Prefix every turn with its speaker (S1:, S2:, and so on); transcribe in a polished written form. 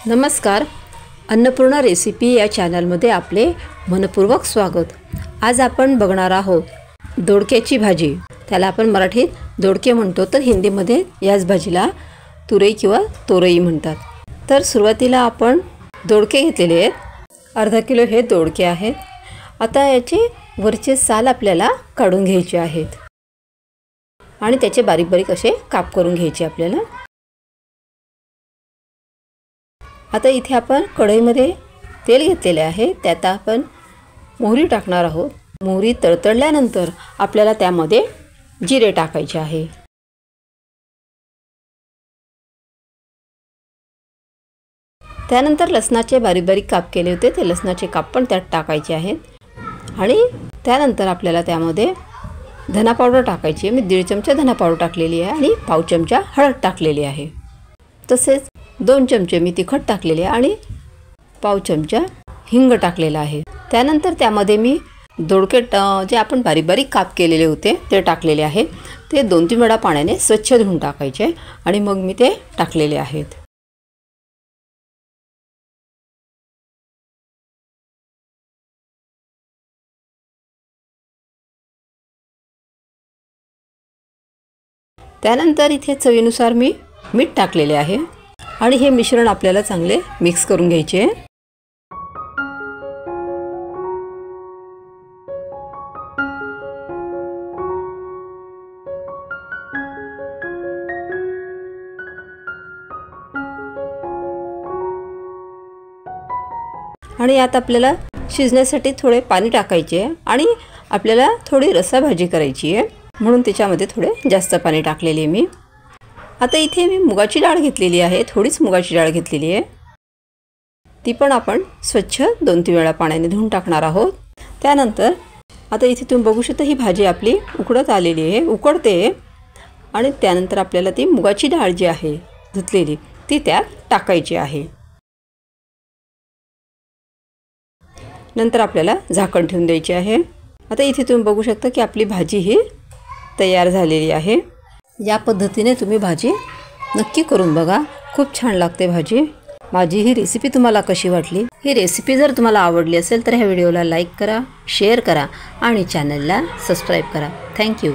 S1: नमस्कार, अन्नपूर्णा रेसिपी या चॅनलमध्ये आपले मनपूर्वक स्वागत। आज आपण बघणार आहोत दोडक्याची भाजी। त्याला आपण मराठीत दोडके म्हणतो, तर हिंदीमध्ये याच भाजीला तुरई किंवा तोरई म्हणतात। तर सुरुवातीला आपण दोडके घेतलेले आहेत, अर्धा किलो हे दोडके आहेत। आता याचे वरचे साल आपल्याला काढून घ्यायचे आहेत आणि त्याचे बारीक बारीक असे काप करून घ्यायचे आपल्याला। आता इथे आपण कढईमध्ये तेल घेतलेले आहे, त्यात आपण मोहरी टाकणार आहोत। मोहरी तळतळल्यानंतर आपल्याला त्यामध्ये जिरे टाकायचे आहे। त्यानंतर लसणाचे बारीक बारीक काप केले होते, ते लसणाचे काप पण त्यात टाकायचे आहेत। आणि त्यानंतर आपल्याला त्यामध्ये धना पावडर टाकायची आहे। मी 1.5 चमचा धना पावडर टाकलेली आहे आणि पाव चमचा हळद टाकलेली आहे। तसेच 2 चमचे मी तिखट टाकलेले आणि पाव चमचा हिंग टाकलेला आहे। त्यानंतर त्यामध्ये मी दोडके जे आपण बारीक बारीक काप केलेले होते ते टाकलेले आहे। ते 2-3 वेळा पाण्याने स्वच्छ धुवून टाकायचे आणि मग मी ते टाकलेले आहेत। त्यानंतर इथे चवीनुसार मी मीठ टाकलेले आहे आणि हे मिश्रण आपल्याला चांगले मिक्स करून घ्यायचे आहे। आणि यात आपल्याला शिजण्यासाठी थोडे पाणी टाकायचे आहे आणि आपल्याला थोडी रसाभाजी करायची आहे, म्हणून त्याच्यामध्ये थोडे जास्त पाणी टाकलेले मी। आता इथे मी मुगाची डाळ घेतलेली आहे, थोडीच मुगाची डाळ घेतलेली आहे। ती पण आपण स्वच्छ 2-3 वेळा पाण्याने धुवून टाकणार आहोत। त्यानंतर आता इथे तुम्ही बघू शकता ही भाजी आपली उकडत आलेली आहे, उकडते। आणि त्यानंतर आपल्याला ती मुगाची डाळ जी आहे धुतलेली ती त्यात टाकायची आहे। नंतर आपल्याला झाकण ठेवून द्यायचे आहे। आता इथे तुम्ही बघू शकता की आपली भाजी ही तयार झालेली आहे। या पद्धतीने तुम्ही भाजी नक्की करून बघा, खूप छान लागते भाजी। माझी ही रेसिपी तुम्हाला कशी वाटली? ही रेसिपी जर तुम्हाला आवडली असेल तर ह्या व्हिडिओला लाईक करा, शेअर करा आणि चॅनलला सबस्क्राईब करा। थँक्यू।